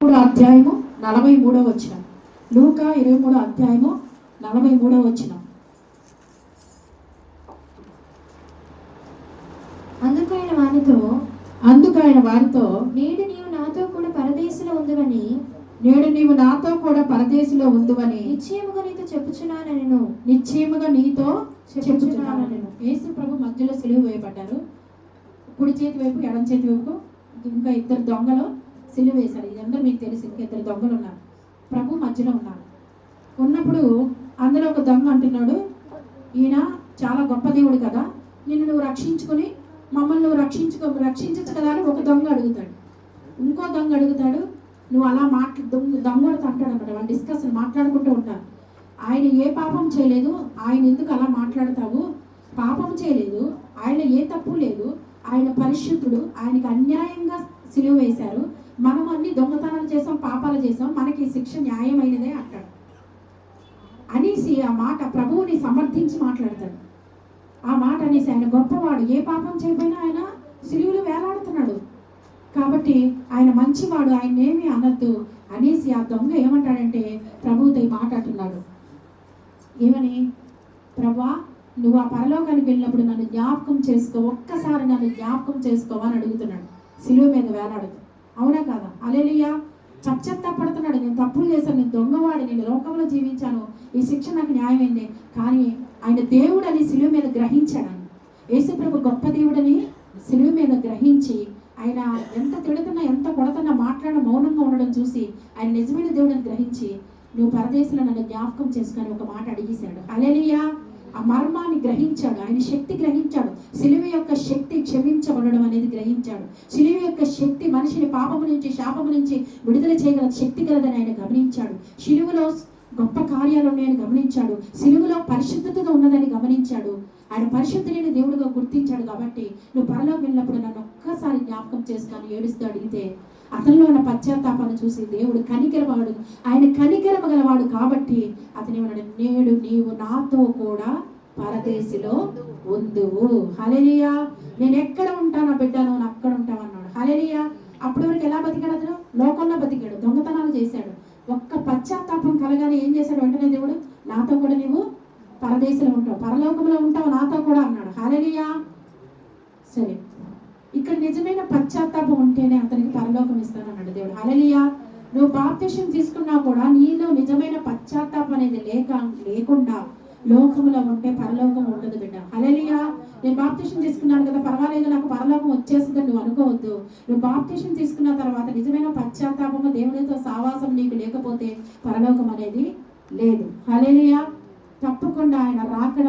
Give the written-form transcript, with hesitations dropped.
అధ్యాయము 43వ వచనం. లూకా 23వ అధ్యాయము 43వ వచనం. అందుకు ఆయన వారితో నేడు నీవు నాతో కూడా పరదేశంలో ఉందువని నిశ్చయముగా నీతో చెప్పుచున్నానని. యేసు ప్రభు మధ్యలో సిలువ వేయబడ్డారు. కుడి చేతి వైపు ఎడం చేతి వైపు ఇంకా ఇద్దరు దొంగలు సిలువ వేశారు. ఇదంతా మీకు తెలుసు. ఇంకా ఇద్దరు దొంగలు ఉన్నారు. ప్రభు మధ్యలో ఉన్నారు. ఉన్నప్పుడు అందులో ఒక దొంగ అంటున్నాడు, ఈయన చాలా గొప్ప దేవుడు కదా, నిన్ను నువ్వు రక్షించుకొని మమ్మల్ని నువ్వు రక్షించచ్చు కదా అని ఒక దొంగ అడుగుతాడు. ఇంకో దొంగ అడుగుతాడు, నువ్వు అలా దొంగలతో అంటాడు అనమాట. వాళ్ళు డిస్కషన్ మాట్లాడుకుంటూ ఉంటారు. ఆయన ఏ పాపం చేయలేదు, ఆయన ఎందుకు అలా మాట్లాడతావు? పాపం చేయలేదు, ఆయన ఏ తప్పు లేదు, ఆయన పరిశుద్ధుడు, ఆయనకి అన్యాయంగా సిలువ వేశారు, మనం అన్ని దొంగతనాలు చేసాం, పాపాలు చేసాం, మనకి శిక్ష న్యాయమైనదే అంటాడు. అనేసి ఆ మాట ప్రభువుని సమర్థించి మాట్లాడతాడు. ఆ మాట అనేసి ఆయన గొప్పవాడు, ఏ పాపం చేయకపోయినా ఆయన సిలువలో వేలాడుతున్నాడు కాబట్టి ఆయన మంచివాడు, ఆయన ఏమీ అనద్దు అనేసి ఆ దొంగ ఏమంటాడంటే ప్రభువుతో మాట్లాడుతున్నాడు. ఏమని? ప్రభువా, నువ్వు ఆ పరలోకానికి వెళ్ళినప్పుడు నన్ను జ్ఞాపకం చేసుకో, ఒక్కసారి నన్ను జ్ఞాపకం చేసుకోవా అని అడుగుతున్నాడు. సిలువ మీద వేలాడుతూ. అవునా కాదా? హల్లెలూయా. పశ్చాత్తాపడుతున్నాడు. నేను తప్పులు చేశాను, నేను దొంగవాడి, నేను లోకంలో జీవించాను, ఈ శిక్ష నాకు న్యాయమైంది. కానీ ఆయన దేవుడని సిలువ మీద గ్రహించాడు. ఆయన యేసుప్రభు గొప్ప దేవుడని సిలువ మీద గ్రహించి ఆయన ఎంత తిడుతున్నా ఎంత కొడుతున్నా మాట్లాడడం మౌనంగా ఉండడం చూసి ఆయన నిజమైన దేవుడని గ్రహించి నువ్వు పరదేశంలో నన్ను జ్ఞాపకం చేసుకొని ఒక మాట అడిగేశాడు. హల్లెలూయా. ఆ మర్మాన్ని గ్రహించాడు, ఆయన శక్తి గ్రహించాడు. సిలువ యొక్క శక్తి క్షమించబడడం అనేది గ్రహించాడు. సిలువ యొక్క శక్తి మనిషిని పాపము నుంచి శాపము నుంచి విడుదల చేయగల శక్తి కలదని ఆయన గమనించాడు. సిలువలో గొప్ప కార్యాలు ఉన్నాయని గమనించాడు. సిలువలో పరిశుద్ధత ఉన్నదని గమనించాడు. ఆయన పరిశుద్ధులైన దేవుడుగా గుర్తించాడు. కాబట్టి నువ్వు పరలోకి వెళ్ళినప్పుడు నన్ను ఒక్కసారి జ్ఞాపకం చేసుకొని ఏడుస్తూ అడిగితే అతనిలో ఉన్న పశ్చాత్తాపాన్ని చూసి దేవుడు కనికరవాడు, ఆయన కనికరమగలవాడు కాబట్టి అతని ఏమన్నాడు, నేడు నీవు నాతో కూడా పరదేశిలో ఉందువు. హల్లెలూయా. నేను ఎక్కడ ఉంటానో బిడ్డ, నువ్వు అక్కడ ఉంటావన్నాడు. హల్లెలూయా. అప్పటి వరకు ఎలా బతికాడు? అతను లోకంలో బతికాడు, దొంగతనాలు చేశాడు. ఒక్క పశ్చాత్తాపం కలగానే ఏం చేశాడు? వెంటనే దేవుడు నాతో కూడా నీవు పరదేశంలో ఉంటావు, పరలోకంలో ఉంటావు నాతో కూడా అన్నాడు. హల్లెలూయా. సరే, ఇక్కడ నిజమైన పశ్చాత్తాపం ఉంటేనే అతనికి పరలోకం ఇస్తానన్నాడు దేవుడు. హల్లెలూయా. నువ్వు బాప్తిసం తీసుకున్నా కూడా నీలో నిజమైన పశ్చాత్తాపం అనేది లేకుండా లోకంలో ఉంటే పరలోకం ఉండదు బిడ్డ. హల్లెలూయా. నేను బాప్తిసం తీసుకున్నాను కదా, పర్వాలేదు, నాకు పరలోకం వచ్చేస్తుందని నువ్వు అనుకోవద్దు. నువ్వు బాప్తిసం తీసుకున్న తర్వాత నిజమైన పశ్చాత్తాపము, దేవునితో సావాసం నీకు లేకపోతే పరలోకం అనేది లేదు. హల్లెలూయా. తప్పకుండా ఆయన రాకడ